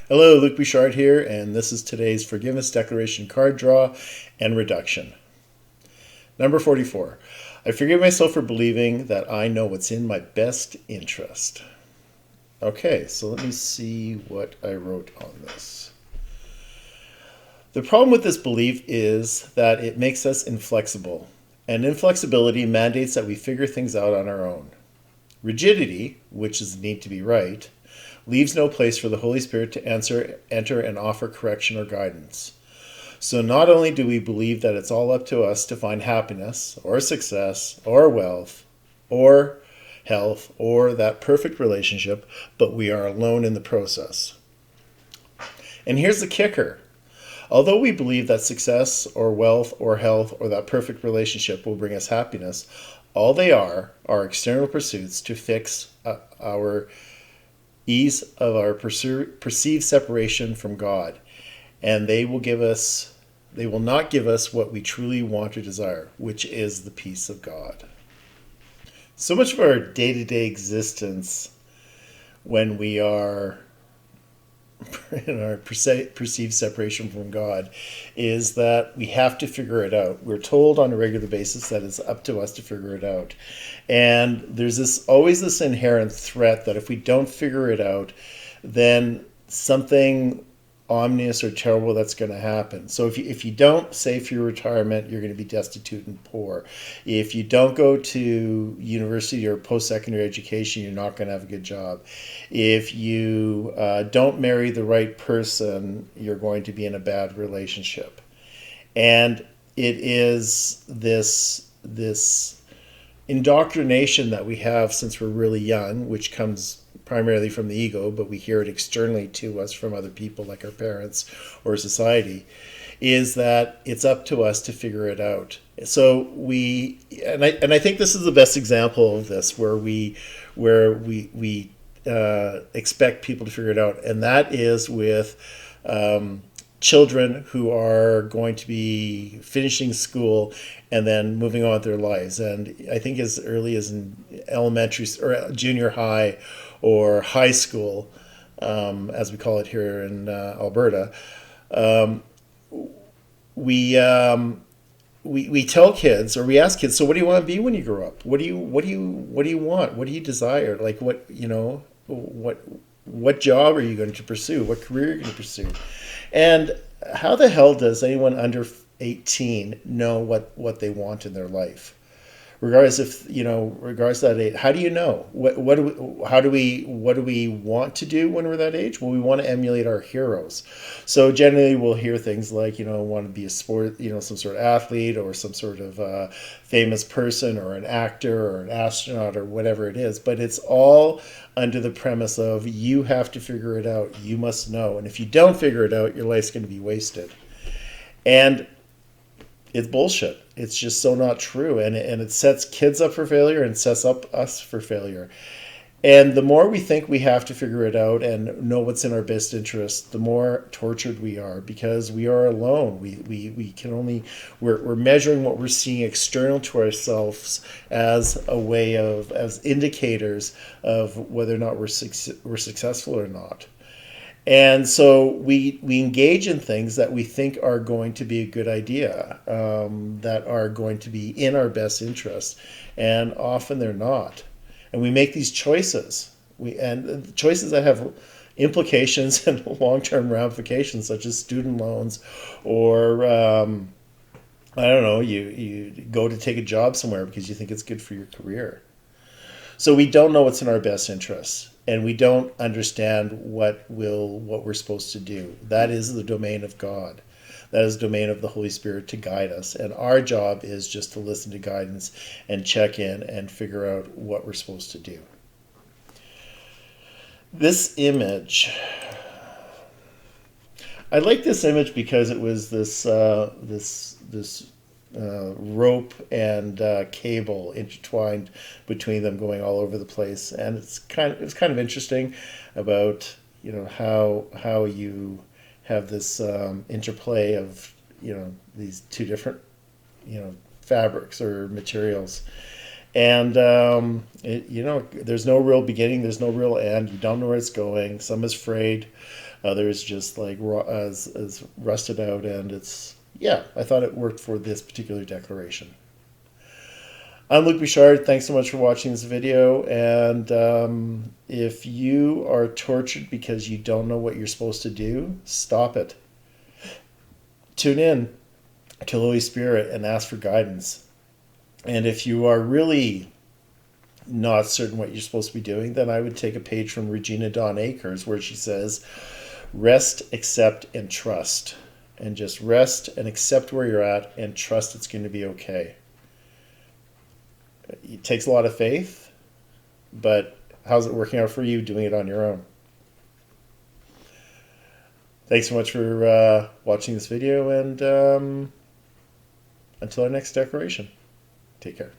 Hello, Luc Bouchard here, and this is today's Forgiveness Declaration card draw and reduction. Number 44. I forgive myself for believing that I know what's in my best interest. Okay, so let me see what I wrote on this. The problem with this belief is that it makes us inflexible, and inflexibility mandates that we figure things out on our own. Rigidity, which is the need to be right, leaves no place for the Holy Spirit to enter and offer correction or guidance. So not only do we believe that it's all up to us to find happiness or success or wealth or health or that perfect relationship, but we are alone in the process. And here's the kicker. Although we believe that success or wealth or health or that perfect relationship will bring us happiness, all they are external pursuits to fix our ease of our perceived separation from God. And they will not give us what we truly want or desire, which is the peace of God. So much of our day-to-day existence when we are in our perceived separation from God is that we have to figure it out. We're told on a regular basis that it's up to us to figure it out. And there's always this inherent threat that if we don't figure it out, then something ominous or terrible that's going to happen. So if you don't save for your retirement, you're going to be destitute and poor. If you don't go to university or post-secondary education, you're not going to have a good job. If you don't marry the right person, you're going to be in a bad relationship. And it is this indoctrination that we have since we're really young, which comes primarily from the ego, but we hear it externally to us from other people like our parents or society, is that it's up to us to figure it out. So I think this is the best example of this, where we expect people to figure it out, and that is with children who are going to be finishing school and then moving on with their lives. And I think as early as in elementary or junior high or high school, as we call it here in Alberta, we tell kids, or we ask kids, so what do you want to be when you grow up? What do you want? What do you desire? Like what job are you going to pursue? What career are you going to pursue? And how the hell does anyone under 18 know what they want in their life? Regardless of that age, how do you know? What do we want to do when we're that age? Well, we want to emulate our heroes. So generally, we'll hear things like, want to be a sport, some sort of athlete or some sort of famous person or an actor or an astronaut or whatever it is. But it's all under the premise of you have to figure it out. You must know, and if you don't figure it out, your life's going to be wasted. And it's bullshit. It's just so not true. And it sets kids up for failure and sets up us for failure. And the more we think we have to figure it out and know what's in our best interest, the more tortured we are, because we are alone. We can only, we're measuring what we're seeing external to ourselves as a way of, as indicators of whether or not we're successful or not. And so we engage in things that we think are going to be a good idea, that are going to be in our best interest, and often they're not. And we make these choices, and choices that have implications and long-term ramifications, such as student loans, or I don't know, you go to take a job somewhere because you think it's good for your career. So we don't know what's in our best interests, and we don't understand what we're supposed to do. That is the domain of God. That is the domain of the Holy Spirit to guide us. And our job is just to listen to guidance and check in and figure out what we're supposed to do. This image, I like this image because it was this rope and cable intertwined between them, going all over the place, and it's kind of interesting about how you have this interplay of these two different fabrics or materials, and there's no real beginning, there's no real end. You don't know where it's going. Some is frayed, Others just like as rusted out, and it's, yeah, I thought it worked for this particular declaration. I'm Luc Bouchard. Thanks so much for watching this video. And if you are tortured because you don't know what you're supposed to do, stop it. Tune in to the Holy Spirit and ask for guidance. And if you are really not certain what you're supposed to be doing, then I would take a page from Regina Dawn Akers where she says, rest, accept, and trust. And just rest and accept where you're at and trust it's going to be okay. It takes a lot of faith, but how's it working out for you doing it on your own? Thanks so much for watching this video, and until our next declaration, take care.